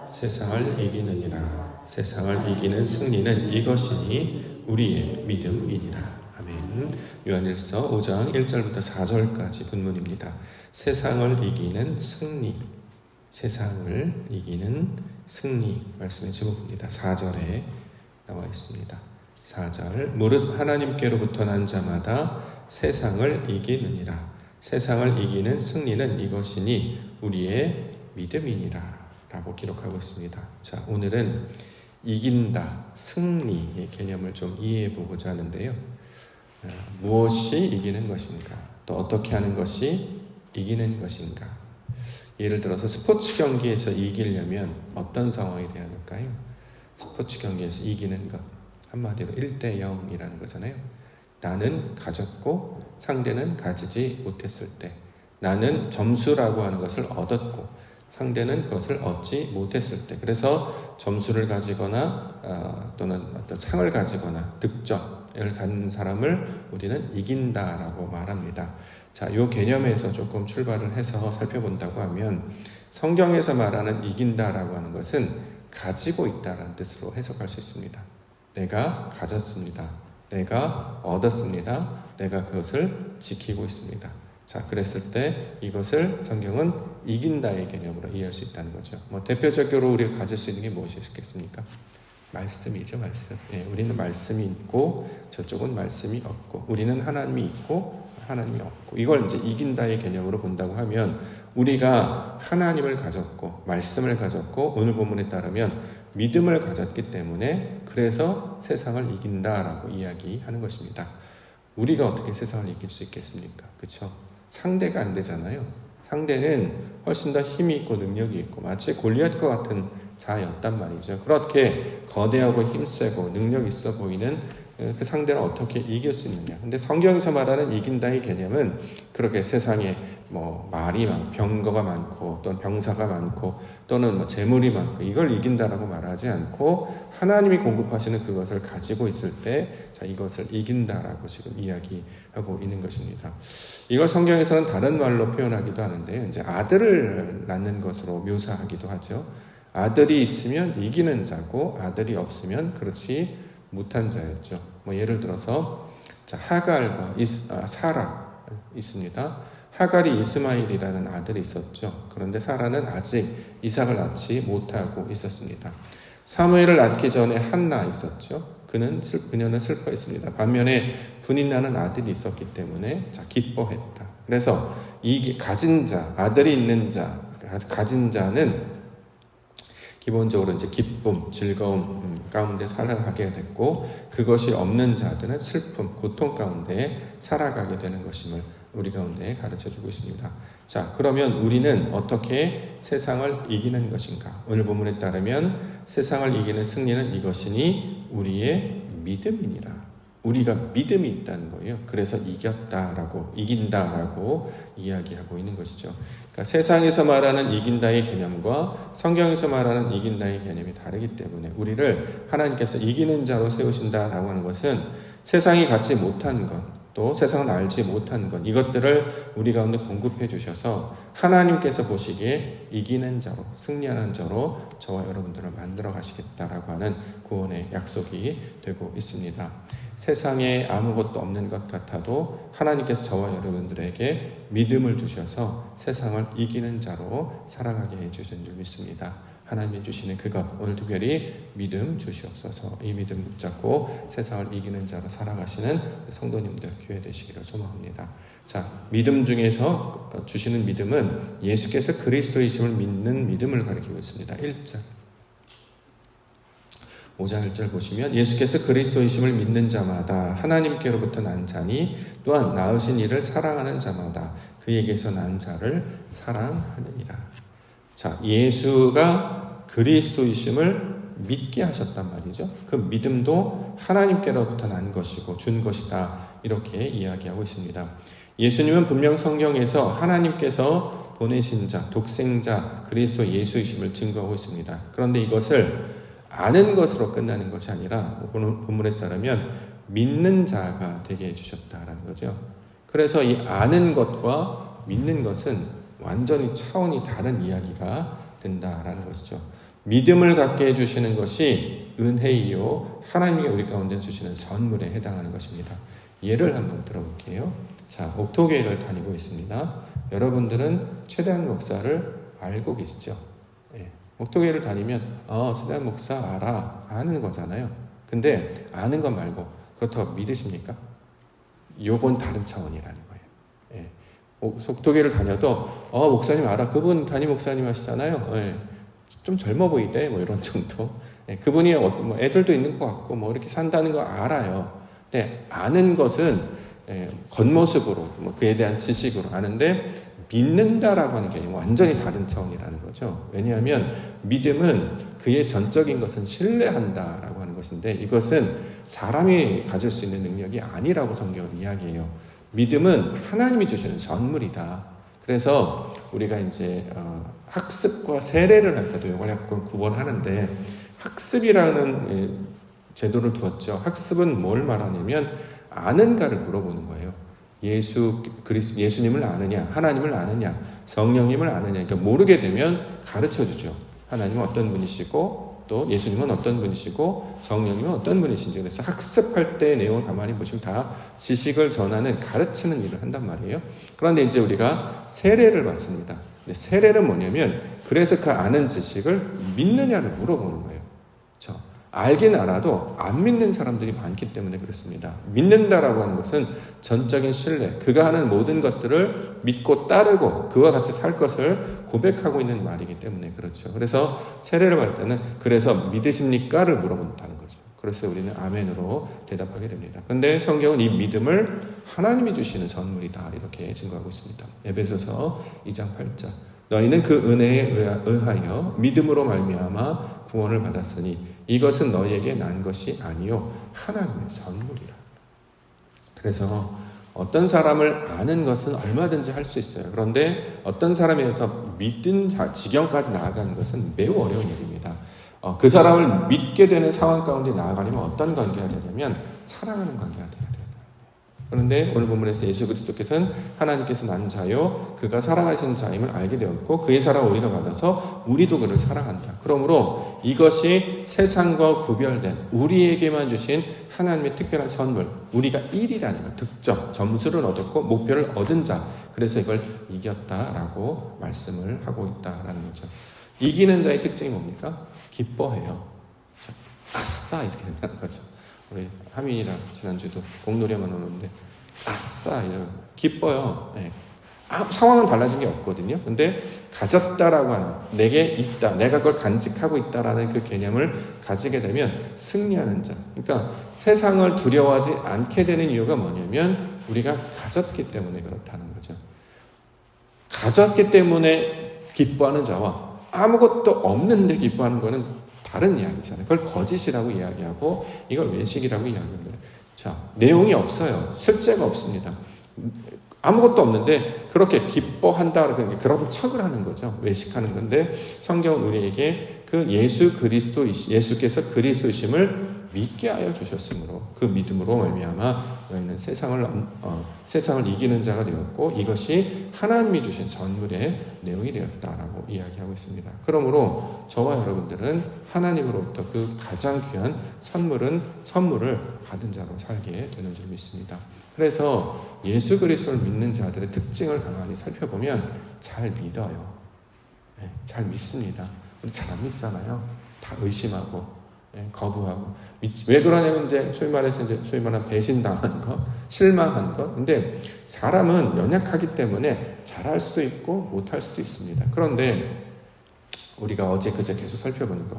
세상을 이기느니라. 세상을 이기는 승리는 이것이니 우리의 믿음이니라. 아멘. 요한일서 5장 1절부터 4절까지 본문입니다. 세상을 이기는 승리, 세상을 이기는 승리 말씀의 제목입니다. 4절에 나와 있습니다. 4절, 무릇 하나님께로부터 난 자마다 세상을 이기느니라. 세상을 이기는 승리는 이것이니 우리의 믿음이니라 라고 기록하고 있습니다. 자, 오늘은 이긴다, 승리의 개념을 좀 이해해 보고자 하는데요. 무엇이 이기는 것인가? 또 어떻게 하는 것이 이기는 것인가? 예를 들어서 스포츠 경기에서 이기려면 어떤 상황이 돼야 될까요? 스포츠 경기에서 이기는 것, 한마디로 1대 0이라는 거잖아요. 나는 가졌고 상대는 가지지 못했을 때, 나는 점수라고 하는 것을 얻었고 상대는 그것을 얻지 못했을 때, 그래서 점수를 가지거나 또는 어떤 상을 가지거나 득점을 갖는 사람을 우리는 이긴다라고 말합니다. 자, 이 개념에서 조금 출발을 해서 살펴본다고 하면, 성경에서 말하는 이긴다라고 하는 것은 가지고 있다라는 뜻으로 해석할 수 있습니다. 내가 가졌습니다. 내가 얻었습니다. 내가 그것을 지키고 있습니다. 자, 그랬을 때 이것을 성경은 이긴다의 개념으로 이해할 수 있다는 거죠. 대표적으로 우리가 가질 수 있는 게 무엇이 있겠습니까? 말씀이죠, 말씀. 우리는 말씀이 있고 저쪽은 말씀이 없고, 우리는 하나님이 있고 하나님이 없고, 이걸 이제 이긴다의 개념으로 본다고 하면, 우리가 하나님을 가졌고 말씀을 가졌고 오늘 본문에 따르면 믿음을 가졌기 때문에, 그래서 세상을 이긴다라고 이야기하는 것입니다. 우리가 어떻게 세상을 이길 수 있겠습니까? 그렇죠? 상대가 안 되잖아요. 상대는 훨씬 더 힘이 있고 능력이 있고 마치 골리앗과 같은 자였단 말이죠. 그렇게 거대하고 힘세고 능력 있어 보이는 그 상대는 어떻게 이길 수 있느냐? 근데 성경에서 말하는 이긴다의 개념은 그렇게 세상에 말이 많고 병거가 많고 또는 병사가 많고 또는 재물이 많고 이걸 이긴다라고 말하지 않고, 하나님이 공급하시는 그것을 가지고 있을 때, 자, 이것을 이긴다라고 지금 이야기하고 있는 것입니다. 이걸 성경에서는 다른 말로 표현하기도 하는데요. 이제 아들을 낳는 것으로 묘사하기도 하죠. 아들이 있으면 이기는 자고 아들이 없으면 그렇지 못한 자였죠. 예를 들어서 하갈과 사라 있습니다. 하갈이 이스마엘이라는 아들이 있었죠. 그런데 사라는 아직 이삭을 낳지 못하고 있었습니다. 사무엘을 낳기 전에 한나 있었죠. 그녀는 슬퍼했습니다. 반면에 분이 나는 아들이 있었기 때문에 기뻐했다. 그래서 이 가진 자, 아들이 있는 자, 가진 자는 기본적으로 이제 기쁨, 즐거움 가운데 살아가게 됐고, 그것이 없는 자들은 슬픔, 고통 가운데 살아가게 되는 것임을 우리 가운데 가르쳐주고 있습니다. 자, 그러면 우리는 어떻게 세상을 이기는 것인가? 오늘 본문에 따르면 세상을 이기는 승리는 이것이니 우리의 믿음이니라. 우리가 믿음이 있다는 거예요. 그래서 이긴다라고 이야기하고 있는 것이죠. 그러니까 세상에서 말하는 이긴다의 개념과 성경에서 말하는 이긴다의 개념이 다르기 때문에, 우리를 하나님께서 이기는 자로 세우신다라고 하는 것은 세상이 갖지 못한 것, 또 세상은 알지 못한 것, 이것들을 우리 가운데 공급해 주셔서 하나님께서 보시기에 이기는 자로, 승리하는 자로 저와 여러분들을 만들어 가시겠다라고 하는 구원의 약속이 되고 있습니다. 세상에 아무것도 없는 것 같아도 하나님께서 저와 여러분들에게 믿음을 주셔서 세상을 이기는 자로 살아가게 해주신 줄 믿습니다. 하나님이 주시는 그것, 오늘 특별히 믿음 주시옵소서. 이 믿음 붙잡고 세상을 이기는 자로 살아가시는 성도님들 교회 되시기를 소망합니다. 자, 믿음 중에서 주시는 믿음은 예수께서 그리스도이심을 믿는 믿음을 가리키고 있습니다. 1절 5장 1절 보시면, 예수께서 그리스도이심을 믿는 자마다 하나님께로부터 난 자니 또한 낳으신 이를 사랑하는 자마다 그에게서 난 자를 사랑하느니라. 자, 예수가 그리스도이심을 믿게 하셨단 말이죠. 그 믿음도 하나님께로부터 난 것이고 준 것이다, 이렇게 이야기하고 있습니다. 예수님은 분명 성경에서 하나님께서 보내신 자, 독생자 그리스도 예수이심을 증거하고 있습니다. 그런데 이것을 아는 것으로 끝나는 것이 아니라 본문에 따르면 믿는 자가 되게 해주셨다라는 거죠. 그래서 이 아는 것과 믿는 것은 완전히 차원이 다른 이야기가 된다라는 것이죠. 믿음을 갖게 해주시는 것이 은혜이요 하나님이 우리 가운데 주시는 선물에 해당하는 것입니다. 예를 한번 들어볼게요. 자, 옥토교회를 다니고 있습니다. 여러분들은 최대한 목사를 알고 계시죠? 예. 옥토교회를 다니면 최대한 목사 아는 거잖아요. 근데 아는 것 말고 그렇다고 믿으십니까? 요건 다른 차원이라는 거예요. 예. 옥토교회를 다녀도 목사님 알아. 그분 담임 목사님 하시잖아요. 예. 좀 젊어 보이대. 뭐 이런 정도. 예. 그분이 뭐 애들도 있는 것 같고 뭐 이렇게 산다는 거 알아요. 근데 아는 것은 겉모습으로 뭐 그에 대한 지식으로 아는데 믿는다라고 하는 개념은 완전히 다른 차원이라는 거죠. 왜냐하면 믿음은 그의 전적인 것은 신뢰한다라고 하는 것인데 이것은 사람이 가질 수 있는 능력이 아니라고 성경은 이야기해요. 믿음은 하나님이 주시는 선물이다. 그래서 우리가 이제 학습과 세례를 할 때도 이걸 약간 구분하는데 학습이라는 제도를 두었죠. 학습은 뭘 말하냐면 아는가를 물어보는 거예요. 예수님을 아느냐, 하나님을 아느냐, 성령님을 아느냐. 그러니까 모르게 되면 가르쳐 주죠. 하나님은 어떤 분이시고 또 예수님은 어떤 분이시고 성령님은 어떤 분이신지. 그래서 학습할 때의 내용을 가만히 보시면 다 지식을 전하는 가르치는 일을 한단 말이에요. 그런데 이제 우리가 세례를 받습니다. 세례는 뭐냐면 그래서 그 아는 지식을 믿느냐를 물어보는 거예요. 그렇죠? 알긴 알아도 안 믿는 사람들이 많기 때문에 그렇습니다. 믿는다라고 하는 것은 전적인 신뢰, 그가 하는 모든 것들을 믿고 따르고 그와 같이 살 것을 고백하고 있는 말이기 때문에 그렇죠. 그래서 세례를 받을 때는 그래서 믿으십니까?를 물어본다는 거죠. 그래서 우리는 아멘으로 대답하게 됩니다. 그런데 성경은 이 믿음을 하나님이 주시는 선물이다 이렇게 증거하고 있습니다. 에베소서 2장 8절 너희는 그 은혜에 의하여 믿음으로 말미암아 구원을 받았으니 이것은 너희에게 난 것이 아니요 하나님의 선물이라. 그래서 어떤 사람을 아는 것은 얼마든지 할 수 있어요. 그런데 어떤 사람에 대해서 믿는 지경까지 나아가는 것은 매우 어려운 일입니다. 그 사람을 믿게 되는 상황 가운데 나아가려면 어떤 관계가 되냐면 사랑하는 관계가 돼야 돼요. 그런데 오늘 본문에서 예수 그리스도께서는 하나님께서 난 자요 그가 사랑하시는 자임을 알게 되었고 그의 사랑을 우리가 받아서 우리도 그를 사랑한다. 그러므로 이것이 세상과 구별된 우리에게만 주신 하나님의 특별한 선물, 우리가 1이라는 것, 득점, 점수를 얻었고 목표를 얻은 자, 그래서 이걸 이겼다라고 말씀을 하고 있다라는 거죠. 이기는 자의 특징이 뭡니까? 기뻐해요. 아싸 이렇게 된다는 거죠. 우리 하민이랑 지난주도 공놀이만 오는데 아싸 이런 기뻐요. 네. 상황은 달라진 게 없거든요. 근데 가졌다라고 하는 내게 있다, 내가 그걸 간직하고 있다라는 그 개념을 가지게 되면 승리하는 자. 그러니까 세상을 두려워하지 않게 되는 이유가 뭐냐면 우리가 가졌기 때문에 그렇다는 거죠. 가졌기 때문에 기뻐하는 자와 아무것도 없는데 기뻐하는 거는 다른 이야기잖아요. 그걸 거짓이라고 이야기하고 이걸 외식이라고 이야기합니다. 자, 내용이 없어요. 실제가 없습니다. 아무것도 없는데 그렇게 기뻐한다 그런 척을 하는 거죠. 외식하는 건데 성경은 우리에게 그 예수께서 그리스도이심을 믿게 하여 주셨으므로 그 믿음으로 말미암아 너희는 세상을 이기는 자가 되었고 이것이 하나님이 주신 선물의 내용이 되었다라고 이야기하고 있습니다. 그러므로 저와 여러분들은 하나님으로부터 그 가장 귀한 선물을 받은 자로 살게 되는 줄 믿습니다. 그래서 예수 그리스도를 믿는 자들의 특징을 가만히 살펴보면 잘 믿어요. 네, 잘 믿습니다. 우리 잘 안 믿잖아요. 다 의심하고 거부하고. 왜 그러냐면 소위 말하는 배신당한 거, 실망한 거. 근데 사람은 연약하기 때문에 잘할 수도 있고 못할 수도 있습니다. 그런데 우리가 어제 그제 계속 살펴보는 거,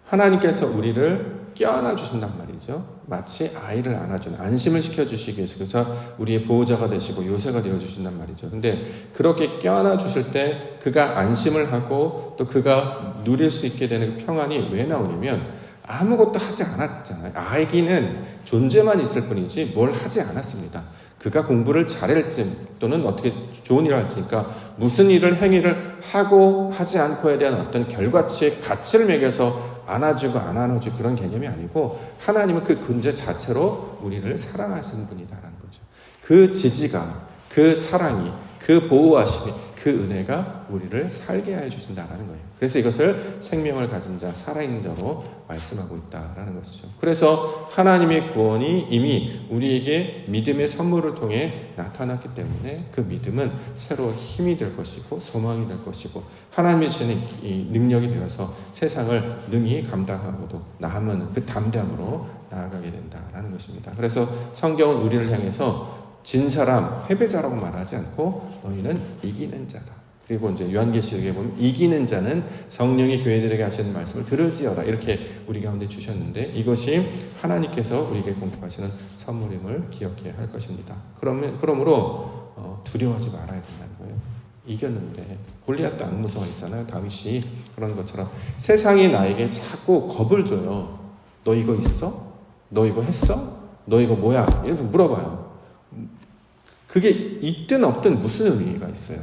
하나님께서 우리를 껴안아 주신단 말이죠. 마치 아이를 안아주는, 안심을 시켜주시기 위해서 그래서 우리의 보호자가 되시고 요새가 되어주신단 말이죠. 근데 그렇게 껴안아 주실 때 그가 안심을 하고 또 그가 누릴 수 있게 되는 그 평안이 왜 나오냐면 아무것도 하지 않았잖아요. 아기는 존재만 있을 뿐이지 뭘 하지 않았습니다. 그가 공부를 잘할지 또는 어떻게 좋은 일을 할지, 그러니까 무슨 행위를 하고 하지 않고에 대한 어떤 결과치의 가치를 매겨서 안아주고 안 안아주고 그런 개념이 아니고 하나님은 그 존재 자체로 우리를 사랑하시는 분이다라는 거죠. 그 지지감, 그 사랑이, 그 보호하심이, 그 은혜가 우리를 살게 해 주신다라는 거예요. 그래서 이것을 생명을 가진 자, 살아있는 자로 말씀하고 있다라는 것이죠. 그래서 하나님의 구원이 이미 우리에게 믿음의 선물을 통해 나타났기 때문에 그 믿음은 새로 힘이 될 것이고 소망이 될 것이고 하나님이 주는 이 능력이 되어서 세상을 능히 감당하고도 나아가는 그 담대함으로 나아가게 된다라는 것입니다. 그래서 성경은 우리를 향해서 진 사람, 패배자라고 말하지 않고 너희는 이기는 자다. 그리고 이제 요한계시록에 보면 이기는 자는 성령이 교회들에게 하시는 말씀을 들을지어다. 이렇게 우리 가운데 주셨는데 이것이 하나님께서 우리에게 공급하시는 선물임을 기억해야 할 것입니다. 그러므로 두려워하지 말아야 된다는 거예요. 이겼는데 골리앗도 악무성을 했잖아요. 다윗이 그런 것처럼 세상이 나에게 자꾸 겁을 줘요. 너 이거 있어? 너 이거 했어? 너 이거 뭐야? 이렇게 물어봐요. 그게 있든 없든 무슨 의미가 있어요?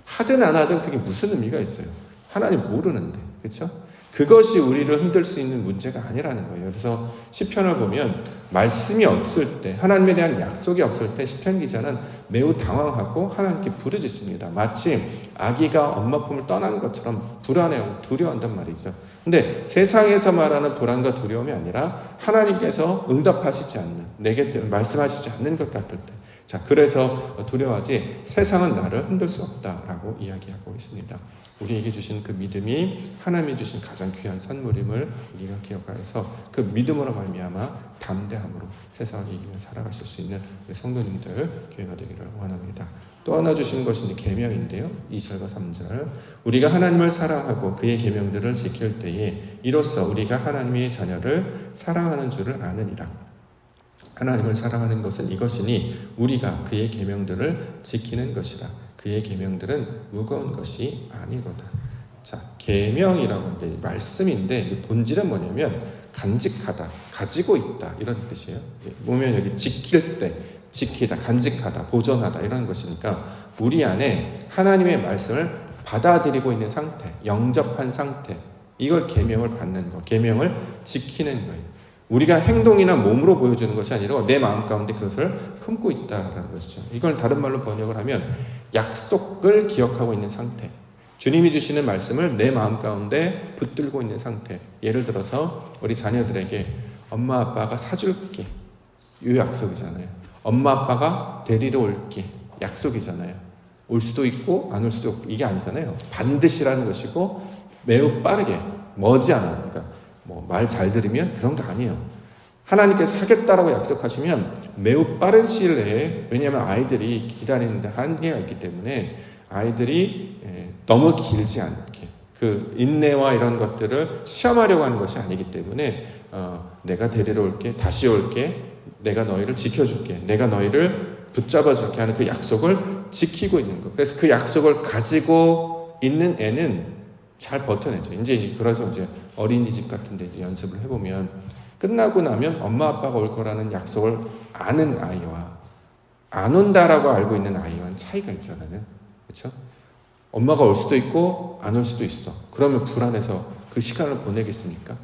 하든 안 하든 그게 무슨 의미가 있어요? 하나님 모르는데, 그렇죠? 그것이 우리를 흔들 수 있는 문제가 아니라는 거예요. 그래서 시편을 보면 말씀이 없을 때, 하나님에 대한 약속이 없을 때 시편 기자는 매우 당황하고 하나님께 부르짖습니다. 마치 아기가 엄마 품을 떠난 것처럼 불안해하고 두려워한단 말이죠. 근데 세상에서 말하는 불안과 두려움이 아니라 하나님께서 응답하시지 않는, 내게 말씀하시지 않는 것 같을 때, 자, 그래서 두려워하지 세상은 나를 흔들 수 없다라고 이야기하고 있습니다. 우리에게 주신 그 믿음이 하나님이 주신 가장 귀한 선물임을 우리가 기억하여서 그 믿음으로 말미암아 담대함으로 세상을 이기며 살아가실 수 있는 우리 성도님들 교회가 되기를 원합니다. 또 하나 주신 것이 계명인데요. 2절과 3절. 우리가 하나님을 사랑하고 그의 계명들을 지킬 때에 이로써 우리가 하나님의 자녀를 사랑하는 줄을 아느니라. 하나님을 사랑하는 것은 이것이니 우리가 그의 계명들을 지키는 것이라. 그의 계명들은 무거운 것이 아니로다. 자, 계명이라고 게 말씀인데 본질은 뭐냐면 간직하다, 가지고 있다 이런 뜻이에요. 보면 여기 지킬 때, 지키다, 간직하다, 보존하다 이런 것이니까 우리 안에 하나님의 말씀을 받아들이고 있는 상태, 영접한 상태, 이걸 계명을 받는 거, 계명을 지키는 거예요. 우리가 행동이나 몸으로 보여주는 것이 아니라 내 마음 가운데 그것을 품고 있다라는 것이죠. 이걸 다른 말로 번역을 하면 약속을 기억하고 있는 상태, 주님이 주시는 말씀을 내 마음 가운데 붙들고 있는 상태. 예를 들어서 우리 자녀들에게 엄마 아빠가 사줄게, 이 약속이잖아요. 엄마 아빠가 데리러 올게, 약속이잖아요. 올 수도 있고 안 올 수도 있고 이게 아니잖아요. 반드시라는 것이고 매우 빠르게, 머지않아. 그러니까 말 잘 들으면 그런 거 아니에요. 하나님께서 하겠다라고 약속하시면 매우 빠른 시일 내에, 왜냐하면 아이들이 기다리는 데 한계가 있기 때문에 아이들이 너무 길지 않게 그 인내와 이런 것들을 시험하려고 하는 것이 아니기 때문에 내가 데리러 올게, 다시 올게, 내가 너희를 지켜줄게, 내가 너희를 붙잡아줄게 하는 그 약속을 지키고 있는 것. 그래서 그 약속을 가지고 있는 애는 잘 버텨내죠. 그래서 이제 어린이집 같은 데 연습을 해보면 끝나고 나면 엄마 아빠가 올 거라는 약속을 아는 아이와 안 온다라고 알고 있는 아이와는 차이가 있잖아요. 그렇죠? 엄마가 올 수도 있고 안 올 수도 있어. 그러면 불안해서 그 시간을 보내겠습니까?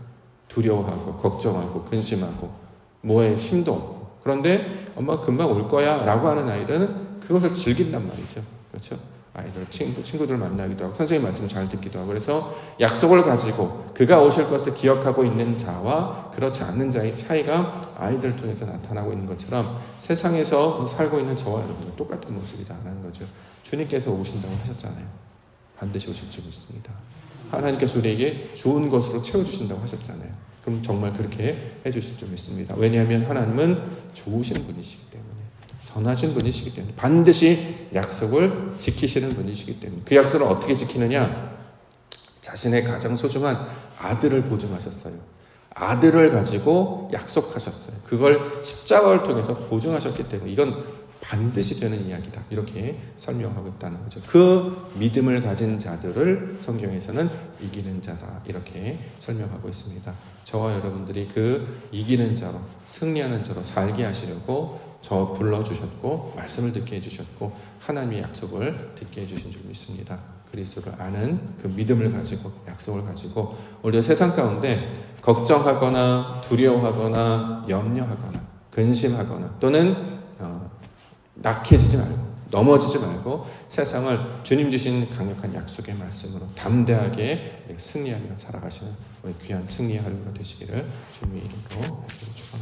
두려워하고 걱정하고 근심하고 뭐에 힘도 없고. 그런데 엄마가 금방 올 거야 라고 하는 아이들은 그것을 즐긴단 말이죠. 그렇죠? 아이들, 친구들 만나기도 하고 선생님 말씀 잘 듣기도 하고. 그래서 약속을 가지고 그가 오실 것을 기억하고 있는 자와 그렇지 않는 자의 차이가 아이들을 통해서 나타나고 있는 것처럼 세상에서 살고 있는 저와 여러분은 똑같은 모습이다라는 거죠. 주님께서 오신다고 하셨잖아요. 반드시 오실 줄 믿습니다. 하나님께서 우리에게 좋은 것으로 채워주신다고 하셨잖아요. 그럼 정말 그렇게 해주실 줄 믿습니다. 왜냐하면 하나님은 좋으신 분이시기 때문에, 선하신 분이시기 때문에, 반드시 약속을 지키시는 분이시기 때문에. 그 약속을 어떻게 지키느냐? 자신의 가장 소중한 아들을 보증하셨어요. 아들을 가지고 약속하셨어요. 그걸 십자가를 통해서 보증하셨기 때문에 이건 반드시 되는 이야기다, 이렇게 설명하고 있다는 거죠. 그 믿음을 가진 자들을 성경에서는 이기는 자다, 이렇게 설명하고 있습니다. 저와 여러분들이 그 이기는 자로, 승리하는 자로 살게 하시려고 저 불러주셨고 말씀을 듣게 해주셨고 하나님의 약속을 듣게 해주신 줄 믿습니다. 그리스도를 아는 그 믿음을 가지고, 약속을 가지고 오히려 세상 가운데 걱정하거나 두려워하거나 염려하거나 근심하거나 또는 낙해지지 말고 넘어지지 말고 세상을 주님 주신 강력한 약속의 말씀으로 담대하게 승리하며 살아가시는 우리 귀한 승리의 하루가 되시기를 주님의 이름으로 축원합니다.